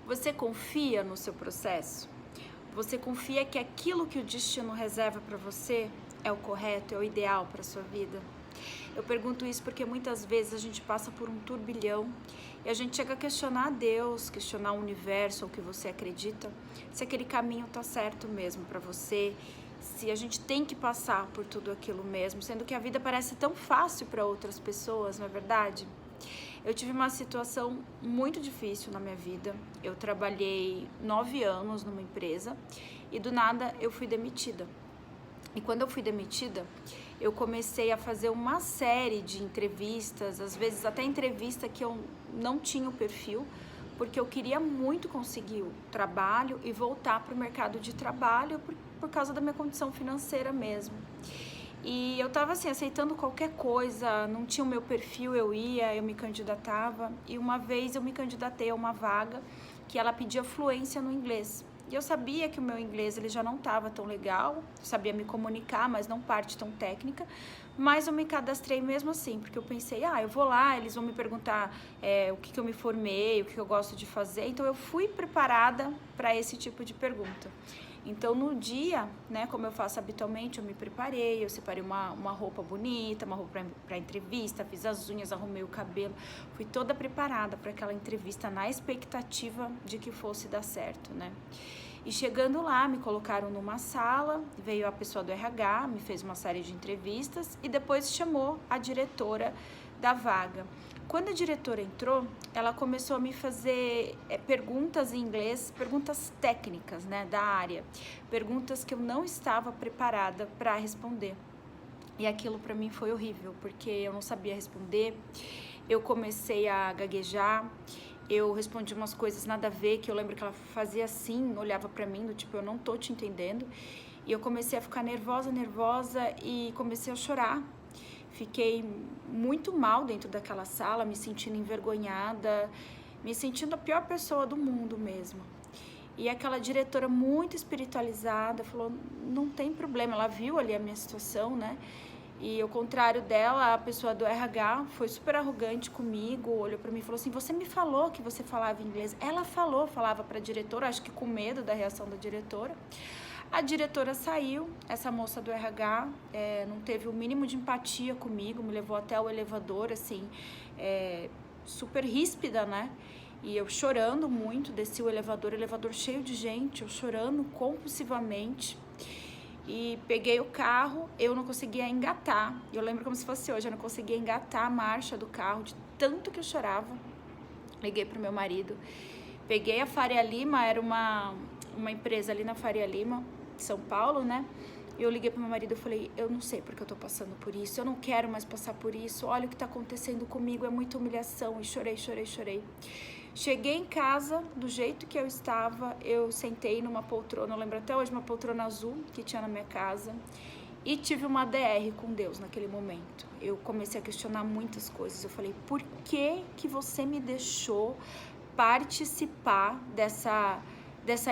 Você confia no seu processo? Você confia que aquilo que o destino reserva para você é o correto, é o ideal para a sua vida? Eu pergunto isso porque muitas vezes a gente passa por um turbilhão e a gente chega a questionar a Deus, questionar o universo, ou o que você acredita, se aquele caminho está certo mesmo para você, se a gente tem que passar por tudo aquilo mesmo, sendo que a vida parece tão fácil para outras pessoas, não é verdade? Eu tive uma situação muito difícil na minha vida. Eu trabalhei 9 anos numa empresa e do nada eu fui demitida. E quando eu fui demitida, eu comecei a fazer uma série de entrevistas, às vezes até entrevista que eu não tinha o perfil, porque eu queria muito conseguir o trabalho e voltar para o mercado de trabalho por causa da minha condição financeira mesmo. E eu tava assim, aceitando qualquer coisa, não tinha o meu perfil, eu me candidatava. E uma vez eu me candidatei a uma vaga que ela pedia fluência no inglês. E eu sabia que o meu inglês ele já não estava tão legal, sabia me comunicar, mas não parte tão técnica. Mas eu me cadastrei mesmo assim, porque eu pensei, eu vou lá, eles vão me perguntar o que eu me formei, o que eu gosto de fazer. Então eu fui preparada para esse tipo de pergunta. Então, no dia, né, como eu faço habitualmente, eu me preparei, eu separei uma roupa bonita, uma roupa para entrevista, fiz as unhas, arrumei o cabelo, fui toda preparada para aquela entrevista na expectativa de que fosse dar certo, né? E chegando lá, me colocaram numa sala, veio a pessoa do RH, me fez uma série de entrevistas e depois chamou a diretora da vaga. Quando a diretora entrou, ela começou a me fazer perguntas em inglês, perguntas técnicas, né, da área, perguntas que eu não estava preparada para responder. E aquilo para mim foi horrível, porque eu não sabia responder, eu comecei a gaguejar, eu respondi umas coisas nada a ver, que eu lembro que ela fazia assim, olhava para mim, do tipo, eu não tô te entendendo. E eu comecei a ficar nervosa e comecei a chorar. Fiquei muito mal dentro daquela sala, me sentindo envergonhada, me sentindo a pior pessoa do mundo mesmo. E aquela diretora muito espiritualizada falou, não tem problema, ela viu ali a minha situação, né? E ao contrário dela, a pessoa do RH foi super arrogante comigo, olhou pra mim e falou assim, você me falou que você falava inglês. Ela falava pra diretora, acho que com medo da reação da diretora. A diretora saiu, essa moça do RH não teve o mínimo de empatia comigo, me levou até o elevador, assim, super ríspida, né? E eu chorando muito, desci o elevador cheio de gente, eu chorando compulsivamente. E peguei o carro, eu não conseguia engatar. Eu lembro como se fosse hoje, eu não conseguia engatar a marcha do carro, de tanto que eu chorava. Liguei pro meu marido. Peguei a Faria Lima, era uma empresa ali na Faria Lima, São Paulo, né? E eu liguei pro meu marido e falei, eu não sei porque eu tô passando por isso, eu não quero mais passar por isso, olha o que tá acontecendo comigo, é muita humilhação. E chorei. Cheguei em casa, do jeito que eu estava, eu sentei numa poltrona, eu lembro até hoje, uma poltrona azul que tinha na minha casa, e tive uma DR com Deus naquele momento. Eu comecei a questionar muitas coisas, eu falei, por que que você me deixou participar dessa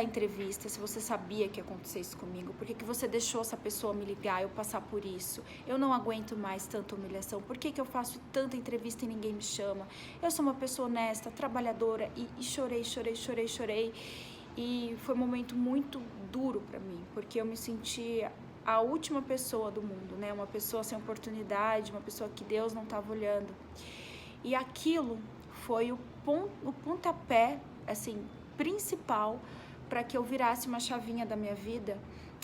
entrevista, se você sabia que ia acontecer isso comigo? Por que que você deixou essa pessoa me ligar, eu passar por isso? Eu não aguento mais tanta humilhação. Por que que eu faço tanta entrevista e ninguém me chama? Eu sou uma pessoa honesta, trabalhadora, e chorei. E foi um momento muito duro para mim, porque eu me senti a última pessoa do mundo, né? Uma pessoa sem oportunidade, uma pessoa que Deus não estava olhando. E aquilo foi o pontapé, assim, principal para que eu virasse uma chavinha da minha vida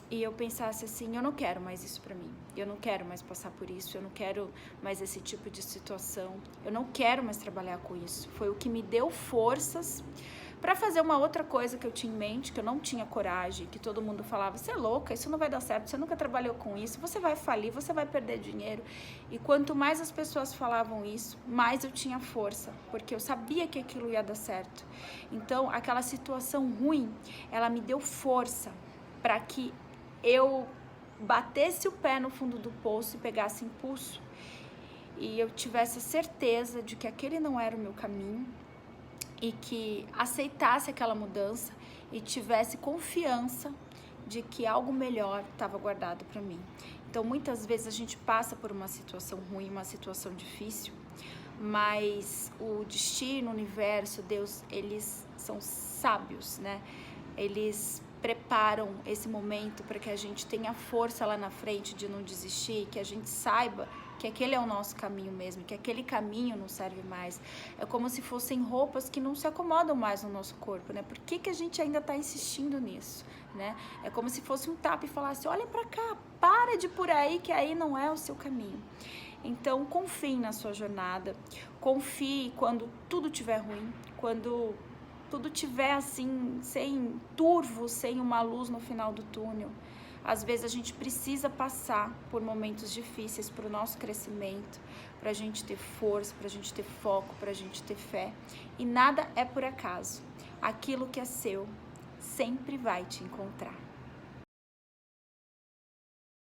e eu pensasse assim, eu não quero mais isso para mim, eu não quero mais passar por isso, eu não quero mais esse tipo de situação, eu não quero mais trabalhar com isso. Foi o que me deu forças para fazer uma outra coisa que eu tinha em mente, que eu não tinha coragem, que todo mundo falava, você é louca, isso não vai dar certo, você nunca trabalhou com isso, você vai falir, você vai perder dinheiro. E quanto mais as pessoas falavam isso, mais eu tinha força, porque eu sabia que aquilo ia dar certo. Então, aquela situação ruim, ela me deu força para que eu batesse o pé no fundo do poço e pegasse impulso. E eu tivesse a certeza de que aquele não era o meu caminho, e que aceitasse aquela mudança e tivesse confiança de que algo melhor estava guardado para mim. Então, muitas vezes a gente passa por uma situação ruim, uma situação difícil, mas o destino, o universo, Deus, eles são sábios, né? Eles preparam esse momento para que a gente tenha força lá na frente de não desistir, que a gente saiba que aquele é o nosso caminho mesmo, que aquele caminho não serve mais. É como se fossem roupas que não se acomodam mais no nosso corpo, né? Por que a gente ainda está insistindo nisso, né? É como se fosse um tapa e falasse, olha para cá, para de ir por aí, que aí não é o seu caminho. Então, confie na sua jornada, confie quando tudo estiver ruim, quando tudo estiver assim, sem turvo, sem uma luz no final do túnel. Às vezes a gente precisa passar por momentos difíceis para o nosso crescimento, para a gente ter força, para a gente ter foco, para a gente ter fé. E nada é por acaso. Aquilo que é seu sempre vai te encontrar.